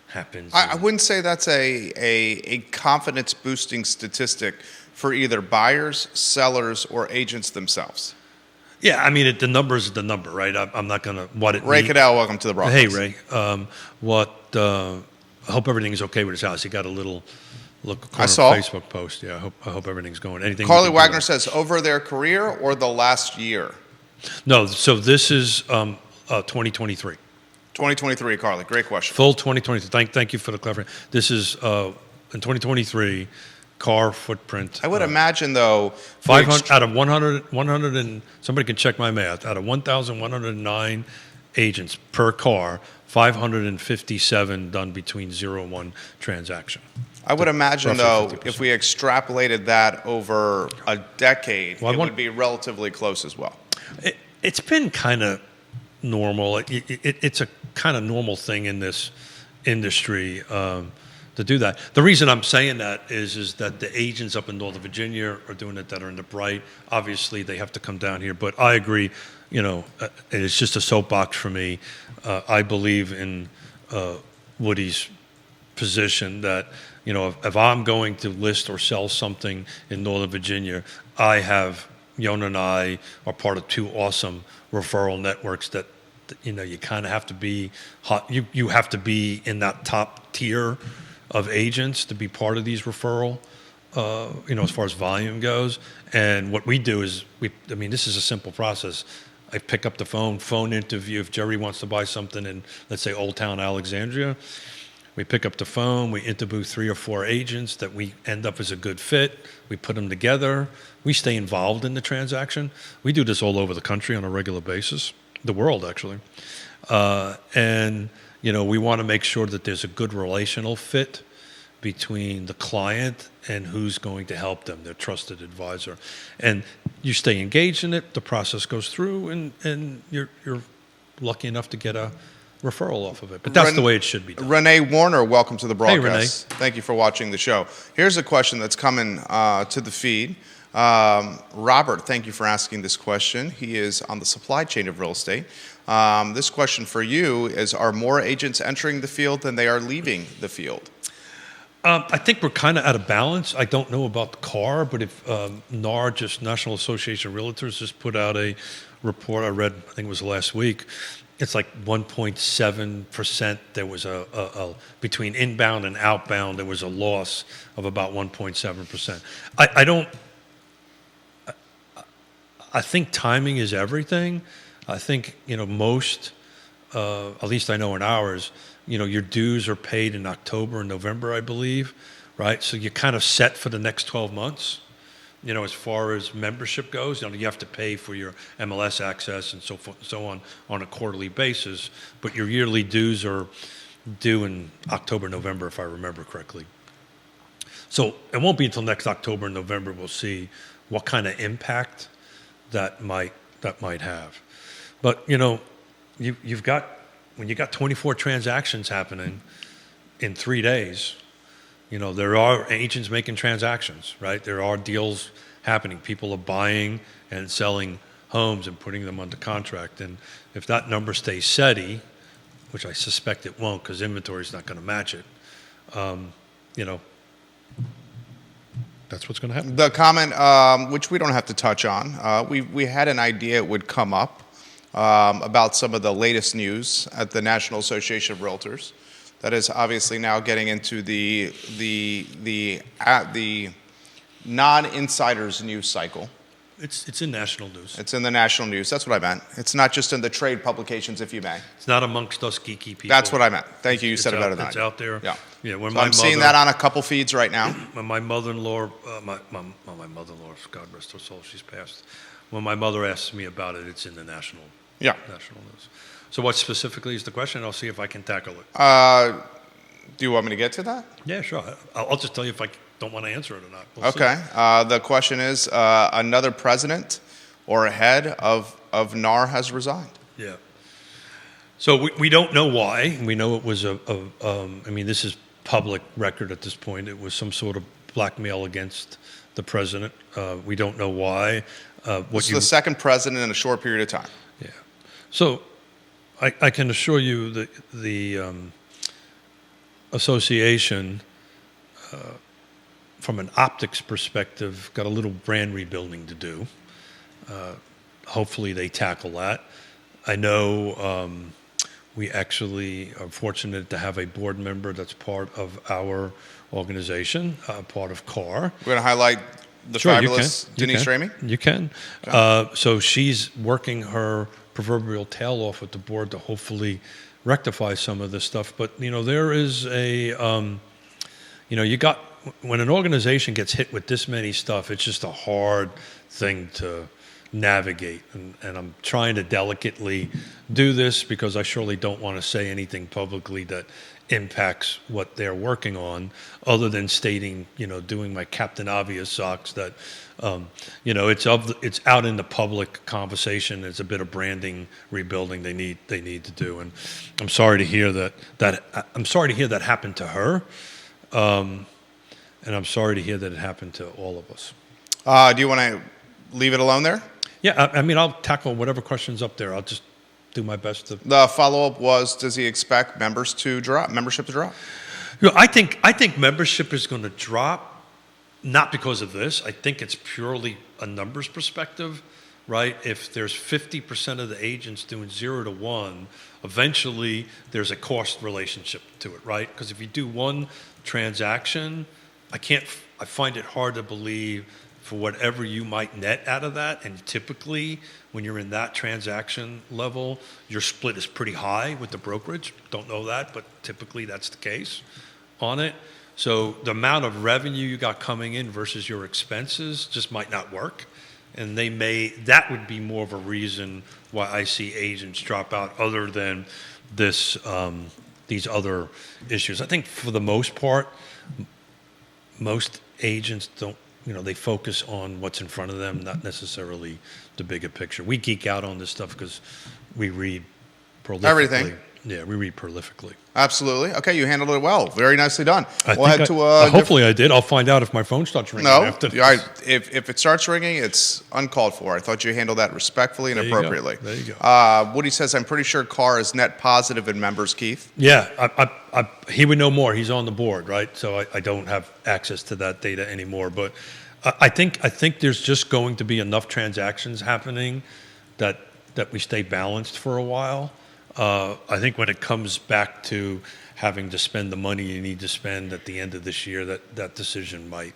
happens. I wouldn't say that's a confidence boosting statistic for either buyers, sellers, or agents themselves. Yeah, I mean, the number is the number, right? I'm not going to Ray Cadell, welcome to the broadcast. Hey, Ray. I hope everything is okay with his house. He got a little look on a Facebook post. Yeah, I hope everything's going. Anything. Carly Wagner says over their career or the last year. No, so this is 2023. 2023, Carly. Great question. Full 2023. Thank you for the clarification. This is in 2023. CAR footprint. I would imagine, though, 500 out of 100, and somebody can check my math. Out of 1,109 agents per CAR, 557 done between 0 and 1 transaction. I would imagine, though, 50%. If we extrapolated that over a decade, it would be relatively close as well. It's been kind of normal. It's a kind of normal thing in this industry to do that. The reason I'm saying that is that the agents up in Northern Virginia are doing it that are in the Bright. Obviously, they have to come down here. But I agree, it's just a soapbox for me. I believe in Woody's position that, if I'm going to list or sell something in Northern Virginia, Yonna and I are part of two awesome referral networks that, you kind of have to be hot. You have to be in that top tier of agents to be part of these referral, as far as volume goes. And what we do is this is a simple process. I pick up the phone interview. If Jerry wants to buy something in, let's say, Old Town Alexandria, we pick up the phone, we interview 3 or 4 agents that we end up as a good fit. We put them together. We stay involved in the transaction. We do this all over the country on a regular basis, the world actually. And we want to make sure that there's a good relational fit between the client and who's going to help them, their trusted advisor. And you stay engaged in it, the process goes through, and you're lucky enough to get a referral off of it. But that's the way it should be done. Renee Warner, welcome to the broadcast. Renee. Thank you for watching the show. Here's a question that's coming to the feed. Robert, thank you for asking this question. He is on the supply chain of real estate. This question for you is, are more agents entering the field than they are leaving the field? I think we're kind of out of balance. I don't know about the car, but if NAR, just National Association of Realtors, just put out a report I read, I think it was last week. It's like 1.7%. There was a between inbound and outbound, there was a loss of about 1.7%. I think timing is everything. I think, most, at least I know in ours, your dues are paid in October and November, I believe, right? So you're kind of set for the next 12 months, as far as membership goes. You have to pay for your MLS access and so forth and so on a quarterly basis, but your yearly dues are due in October, November, if I remember correctly. So it won't be until next October and November we'll see what kind of impact that might have. But you've got, when you got 24 transactions happening in 3 days, there are agents making transactions, right? There are deals happening. People are buying and selling homes and putting them under contract. And if that number stays steady, which I suspect it won't because inventory is not going to match it, that's what's going to happen. The comment, which we don't have to touch on, we had an idea it would come up about some of the latest news at the National Association of Realtors. That is obviously now getting into the non-insiders news cycle. It's in national news. It's in the national news. That's what I meant. It's not just in the trade publications, if you may. It's not amongst us geeky people. That's what I meant. Thank you. You said it better than I did. It's out there. Yeah. Yeah. When So I'm seeing that on a couple feeds right now. When my mother-in-law, my mother-in-law, God rest her soul, she's passed. When my mother asks me about it, it's in the national news. So what specifically is the question? I'll see if I can tackle it. Do you want me to get to that? Yeah, sure. I'll just tell you if I don't want to answer it or not. We'll Okay. The question is, another president or head of NAR has resigned. See. Yeah. So we don't know why. We know it was this is public record at this point. It was some sort of blackmail against the president. We don't know why. This is the second president in a short period of time. Yeah. So I can assure you that the association, from an optics perspective, got a little brand rebuilding to do. Hopefully they tackle that. I know we actually are fortunate to have a board member that's part of our organization, part of CAR. We're going to highlight the fabulous Denise Ramey. You can. So she's working her proverbial tail off with the board to hopefully rectify some of this stuff. But, there is when an organization gets hit with this many stuff, it's just a hard thing to navigate. And I'm trying to delicately do this because I surely don't want to say anything publicly that impacts what they're working on, other than stating, doing my Captain Obvious socks that, it's out in the public conversation. It's a bit of branding rebuilding they need to do, and I'm sorry to hear that happened to her, and I'm sorry to hear that it happened to all of us. Do you want to leave it alone there? Yeah, I mean, I'll tackle whatever questions up there. I'll just do my best to. The follow-up was, does he expect membership to drop? I think membership is going to drop, not because of this. I think it's purely a numbers perspective, right? If there's 50% of the agents doing 0 to 1, eventually there's a cost relationship to it, right? Because if you do one transaction, I find it hard to believe for whatever you might net out of that. And typically, when you're in that transaction level, your split is pretty high with the brokerage. Don't know that, but typically that's the case on it. So the amount of revenue you got coming in versus your expenses just might not work. And that would be more of a reason why I see agents drop out, other than these other issues. I think for the most part, most agents don't, they focus on what's in front of them, not necessarily the bigger picture. We geek out on this stuff because we read prolifically. Everything. Yeah, we read prolifically. Absolutely. Okay, you handled it well. Very nicely done. Hopefully I did. I'll find out if my phone starts ringing after this. If it starts ringing, it's uncalled for. I thought you handled that respectfully and appropriately. There you go. Woody says, I'm pretty sure Carr is net positive in members, Keith. Yeah, he would know more. He's on the board, right? So I don't have access to that data anymore. But I think there's just going to be enough transactions happening that we stay balanced for a while. I think when it comes back to having to spend the money you need to spend at the end of this year, that decision might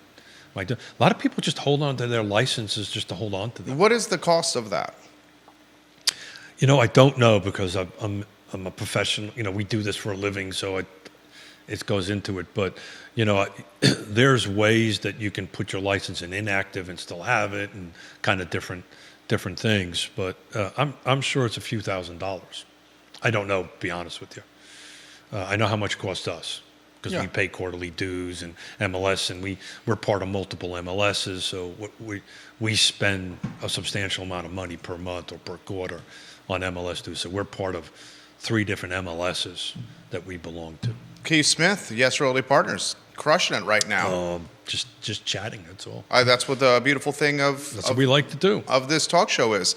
do. A lot of people just hold on to their licenses just to hold on to them. What is the cost of that? I don't know, because I'm a professional. We do this for a living, so it goes into it. But there's ways that you can put your license in inactive and still have it, and kind of different things. But I'm sure it's a few $1,000s. I don't know, to be honest with you. I know how much it costs us, because we pay quarterly dues and MLS, and we're part of multiple MLSs, so we spend a substantial amount of money per month or per quarter on MLS dues. So we're part of 3 different MLSs that we belong to. Keith Smith, Yes Realty Partners, crushing it right now. Just chatting, that's all. That's what the beautiful thing what we like to do of this talk show is.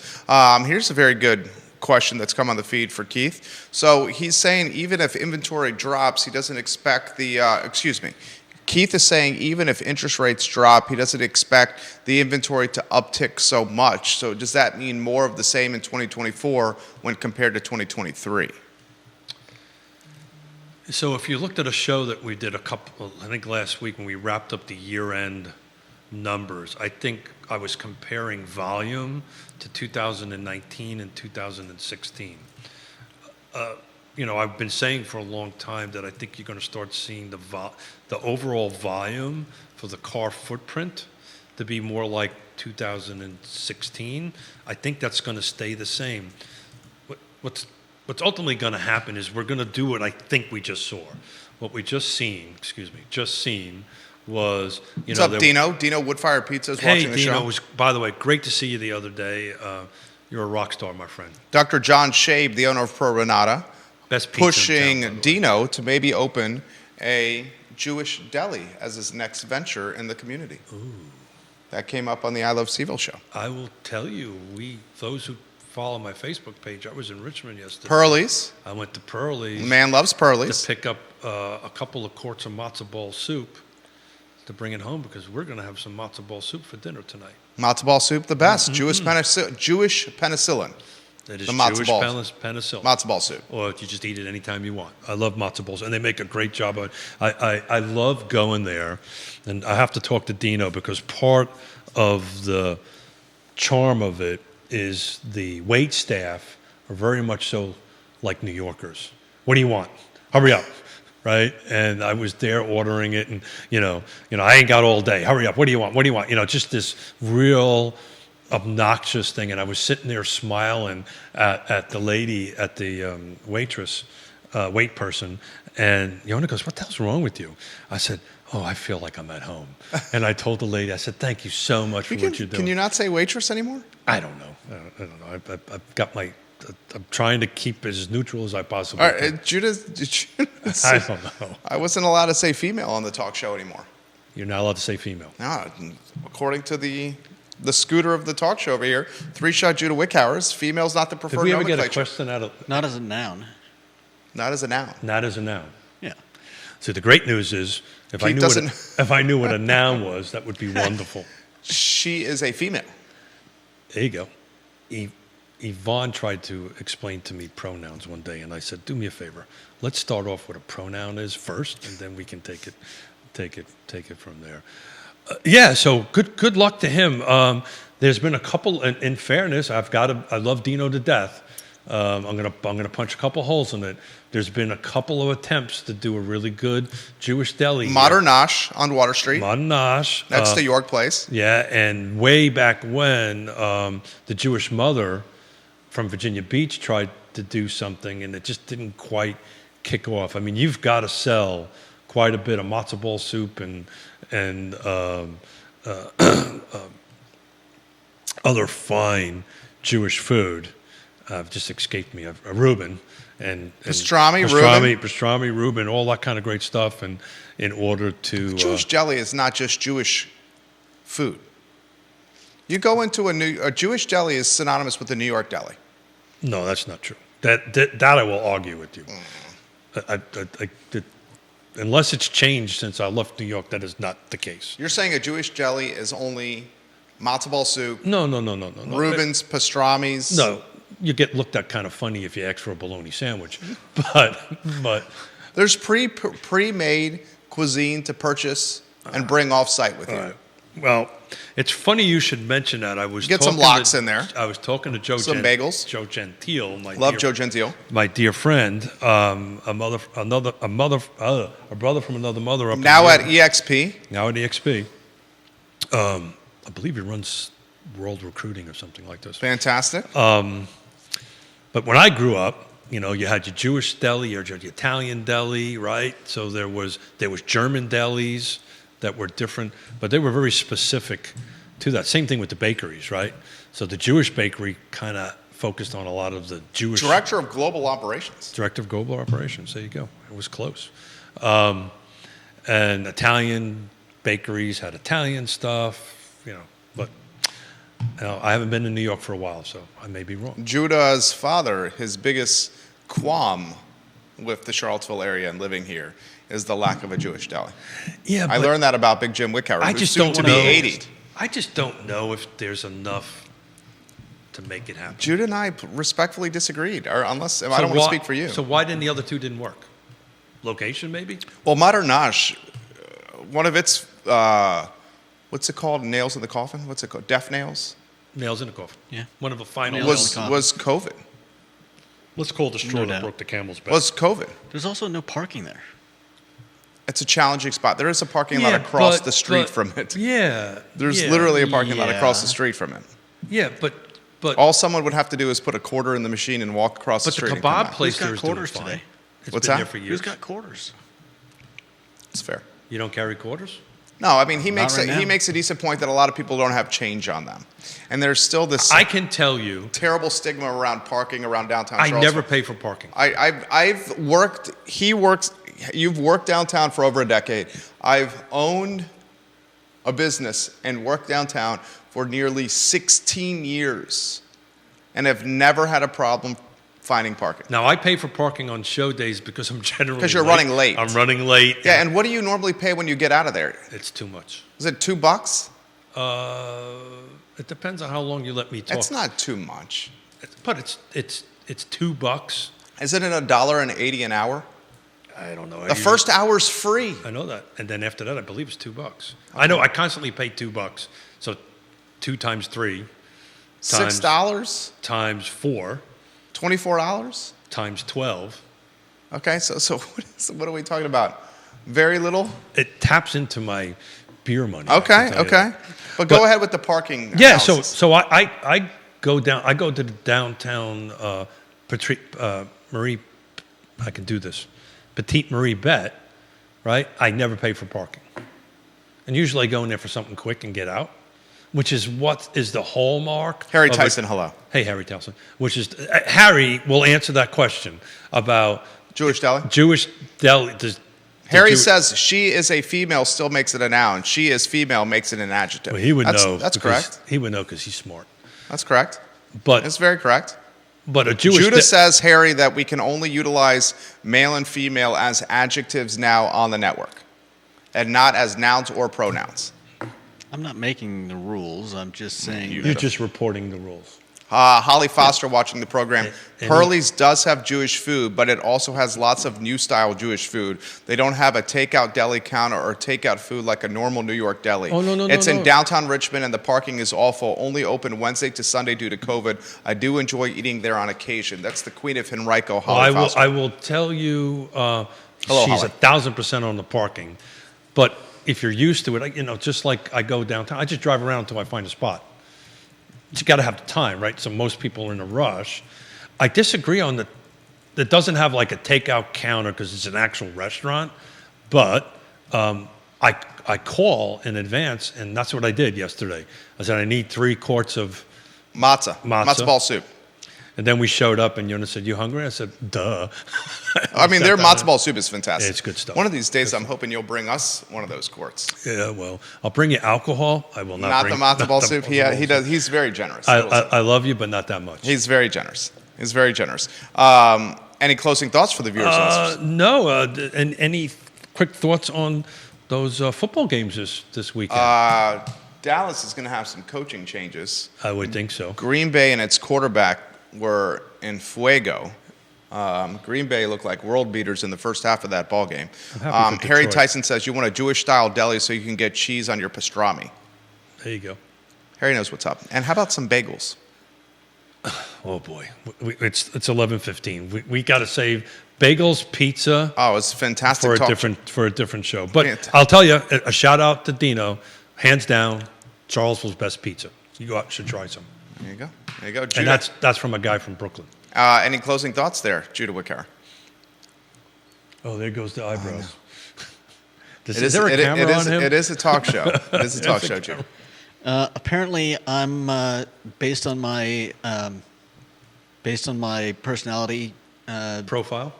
Here's a very good question that's come on the feed for Keith. So he's saying even if inventory drops, he doesn't expect Keith is saying even if interest rates drop, he doesn't expect the inventory to uptick so much. So does that mean more of the same in 2024 when compared to 2023? So if you looked at a show that we did I think last week when we wrapped up the year-end numbers, I think I was comparing volume to 2019 and 2016. I've been saying for a long time that I think you're going to start seeing the overall volume for the car footprint to be more like 2016. I think that's going to stay the same. What's ultimately going to happen is we're going to do what I think we just saw. What we just seen was, What's up, Dino? Dino Woodfire Pizza is watching the show. Hey, Dino, it was, by the way, great to see you the other day. You're a rock star, my friend. Dr. John Shabe, the owner of Pro Renata, best pizza pushing in town, Dino to maybe open a Jewish deli as his next venture in the community. Ooh. That came up on the I Love CVille show. I will tell you, those who follow my Facebook page, I was in Richmond yesterday. Pearlie's. I went to Pearlie's. The man loves Pearlie's. To pick up a couple of quarts of matzo ball soup to bring it home, because we're going to have some matzo ball soup for dinner tonight. Matzo ball soup, the best. Mm-hmm. Jewish penicillin. That is the matzo Jewish balls. penicillin. Matzo ball soup. Or you just eat it anytime you want. I love matzo balls, and they make a great job of it. I love going there, and I have to talk to Dino, because part of the charm of it is the wait staff are very much so like New Yorkers. What do you want? Hurry up, right? And I was there ordering it, and I ain't got all day. Hurry up. What do you want? What do you want? Just this real obnoxious thing. And I was sitting there smiling at the lady, at the waitress, wait person, and Yonna goes, "What the hell's wrong with you?" I said, "Oh, I feel like I'm at home." And I told the lady, I said, "Thank you so much for what you're doing." Can you not say waitress anymore? I don't know. I don't know. I've got my. I'm trying to keep as neutral as I possibly All can. right, Judah, I don't know. I wasn't allowed to say female on the talk show anymore. You're not allowed to say female. No, according to the scooter of the talk show over here, 3-shot Judah Wickhowers, female's not the preferred Did we ever nomenclature. get a question out of? Not as a noun. Not as a noun. Not as a noun. Yeah. So the great news is, if I knew what a noun was, that would be wonderful. She is a female. There you go. Yvonne tried to explain to me pronouns one day, and I said, "Do me a favor. Let's start off what a pronoun is first, and then we can take it from there." Yeah. So good luck to him. There's been a couple. In fairness, I love Dino to death. I'm gonna punch a couple holes in it. There's been a couple of attempts to do a really good Jewish deli. Modern Nosh on Water Street. Modern Nosh. That's the York place. Yeah, and way back when, the Jewish mother from Virginia Beach tried to do something, and it just didn't quite kick off. I mean, you've got to sell quite a bit of matzo ball soup and other fine Jewish food. Just escaped me. Reuben and Pastrami, Reuben, all that kind of great stuff, and in order to Jewish deli is not just Jewish food. You go into a Jewish deli is synonymous with the New York deli. No, that's not true. That I will argue with you. Unless it's changed since I left New York, that is not the case. You're saying a Jewish deli is only matzo ball soup, No. Reuben's, pastramis. No, you get looked at kind of funny if you ask for a bologna sandwich, but There's pre-made cuisine to purchase and bring off site with you. well, it's funny you should mention that. I was Get some talking lox to- in there. I was talking to Joe. Some bagels. Joe Gentile, Love Joe Gentile. my dear friend, a brother from another mother up Now in at EXP. Now at EXP. I believe he runs World Recruiting or something like this. Fantastic. But when I grew up, you had your Jewish deli or your Italian deli, right? So there was German delis that were different, but they were very specific to that. Same thing with the bakeries, right? So the Jewish bakery kind of focused on a lot of the Jewish... Director of Global Operations. Director of Global Operations, there you go. It was close. And Italian bakeries had Italian stuff, but I haven't been in New York for a while, so I may be wrong. Judah's father, his biggest qualm with the Charlottesville area and living here is the lack of a Jewish deli. Yeah, I learned that about Big Jim Wickhauer, I who's just soon don't to know. be 80. I just don't know if there's enough to make it happen. Judah and I respectfully disagreed, or I don't want to speak for you. So why didn't the other two didn't work? Location, maybe? Well, Modern Nosh, one of its, what's it called? Nails in the coffin? What's it called? Death nails? Nails in the coffin. Yeah. One of the final. Nails in the Was coffin. COVID. Let's call the straw No that doubt. broke the camel's back. Was COVID. There's also no parking there. It's a challenging spot. There is a parking lot across the street from it. Yeah. There's yeah, literally a parking lot Yeah. across the street from it. Yeah, but All someone would have to do is put a quarter in the machine and walk across the the street. and come kebab back. place Who's got there is doing quarters fine. today? It's What's been that? there for years. Who's got quarters? It's fair. You don't carry quarters? No, I mean he makes right he now. makes a decent point that a lot of people don't have change on them, and there's still this I can tell you, terrible stigma around parking around downtown. I Charlottesville. never pay for parking. I've worked. He works. You've worked downtown for over a decade. I've owned a business and worked downtown for nearly 16 years, and have never had a problem finding parking. Now, I pay for parking on show days because I'm generally 'Cause you're running late. I'm running late. Yeah, and what do you normally pay when you get out of there? It's too much. Is it $2? It depends on how long you let me talk. That's not too much. But it's $2. Isn't it $1.80 an hour? I don't know. The first hour's free. I know that, and then after that, I believe it's $2. I know. I constantly pay $2. So 2 times 3 $6, times 4 $24. times 12. Okay, so what are we talking about? Very little. It taps into my beer money. I Okay, can tell you okay. that. But go ahead with the parking. Yeah. analysis. So I go down. I go to the downtown I can do this. Petite Marie Bet, right? I never pay for parking. And usually I go in there for something quick and get out, which is what is the hallmark. Harry Tyson, hello. Hey, Harry Tyson. Which is, Harry will answer that question about Jewish deli? Jewish deli. Harry says she is a female still makes it a noun. She is female makes it an adjective. Well, he would know. That's correct. He would know because he's smart. That's correct. But That's very correct. But a Jewish Judah says, Harry, that we can only utilize male and female as adjectives now on the network and not as nouns or pronouns. I'm not making the rules. I'm just saying. You're just reporting the rules. Holly Foster watching the program. Pearlie's does have Jewish food, but it also has lots of new style Jewish food. They don't have a takeout deli counter or takeout food like a normal New York deli. Oh, no. It's in downtown Richmond, and the parking is awful. Only open Wednesday to Sunday due to COVID. I do enjoy eating there on occasion. That's the Queen of Henrico, Holly Foster. I will tell you, Hello, she's Holly. 1,000% on the parking. But if you're used to it, just like I go downtown, I just drive around until I find a spot. You got to have the time, right? So most people are in a rush. I disagree on that doesn't have like a takeout counter because it's an actual restaurant. But I call in advance, and that's what I did yesterday. I said, I need 3 quarts of Matzah ball soup. And then we showed up, and Yonna said, you hungry? I said, duh. I mean, their matzo ball soup is fantastic. It's good stuff. One of these days, I'm hoping you'll bring us one of those quarts. Yeah, well, I'll bring you alcohol. I will not bring the matzo ball soup. He does. He's very generous. I love you, but not that much. He's very generous. He's very generous. Any closing thoughts for the viewers? No. And any quick thoughts on those football games this weekend? Dallas is going to have some coaching changes. I would think so. Green Bay and its quarterback were in fuego. Green Bay looked like world beaters in the first half of that ball game. Harry Tyson says you want a Jewish-style deli so you can get cheese on your pastrami. There you go. Harry knows what's up. And how about some bagels? Oh boy, it's 11:15. We got to save bagels, pizza. Oh, it's fantastic for a different show. But I'll tell you, a shout out to Dino, hands down, Charlottesville's best pizza. You should try some. There you go. Judah. And that's from a guy from Brooklyn. Any closing thoughts there, Judah Wickauer? Oh, there goes the eyebrows. Is there a camera on him? It is a talk show. It is a talk show, Judah. Apparently, I'm based on my personality profile.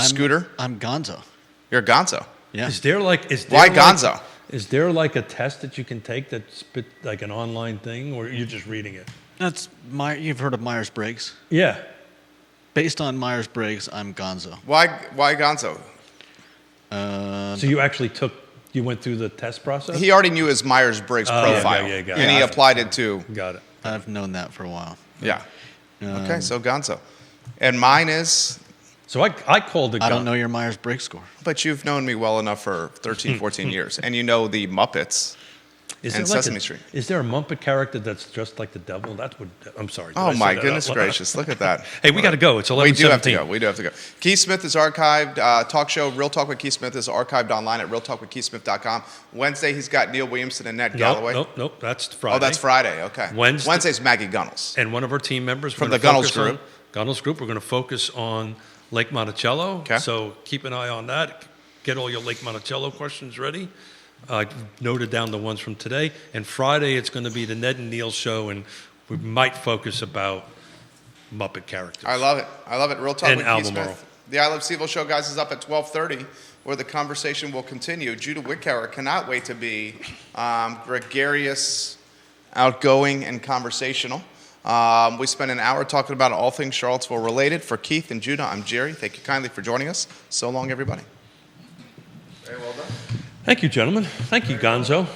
Scooter. I'm Gonzo. You're Gonzo. Yeah. Why Gonzo? Is there like a test that you can take that's like an online thing, or you're just reading it? You've heard of Myers-Briggs? Yeah. Based on Myers-Briggs, I'm Gonzo. Why Gonzo? So you went through the test process? He already knew his Myers-Briggs profile, and he applied it to. Got it. I've known that for a while. Yeah. Okay, so Gonzo. And mine is. So I called it. I don't know your Myers-Briggs score. But you've known me well enough for 13, 14 years, and you know the Muppets. And Sesame Street. Is there a Muppet character that's just like the devil? I'm sorry. Oh my goodness gracious! Look at that. Hey, we got to go. It's 11:17. We do have to go. Keith Smith is archived. Talk show Real Talk with Keith Smith is archived online at realtalkwithkeithsmith.com. Wednesday he's got Neil Williamson and Ned Galloway. Nope. That's Friday. Oh, that's Friday. Okay. Wednesday's Maggie Gunnels. And one of our team members from the Gunnels Group. Gunnels Group. We're going to focus on Lake Monticello. Okay. So keep an eye on that. Get all your Lake Monticello questions ready. I noted down the ones from today. And Friday, it's going to be the Ned and Neil show, and we might focus about Muppet characters. I love it. Real Talk and with Keith Smith. The I Love CVille show, guys, is up at 12:30, where the conversation will continue. Judah Wickauer cannot wait to be gregarious, outgoing, and conversational. We spent an hour talking about all things Charlottesville related. For Keith and Judah, I'm Jerry. Thank you kindly for joining us. So long, everybody. Very well done. Thank you, gentlemen. Thank you, Gonzo.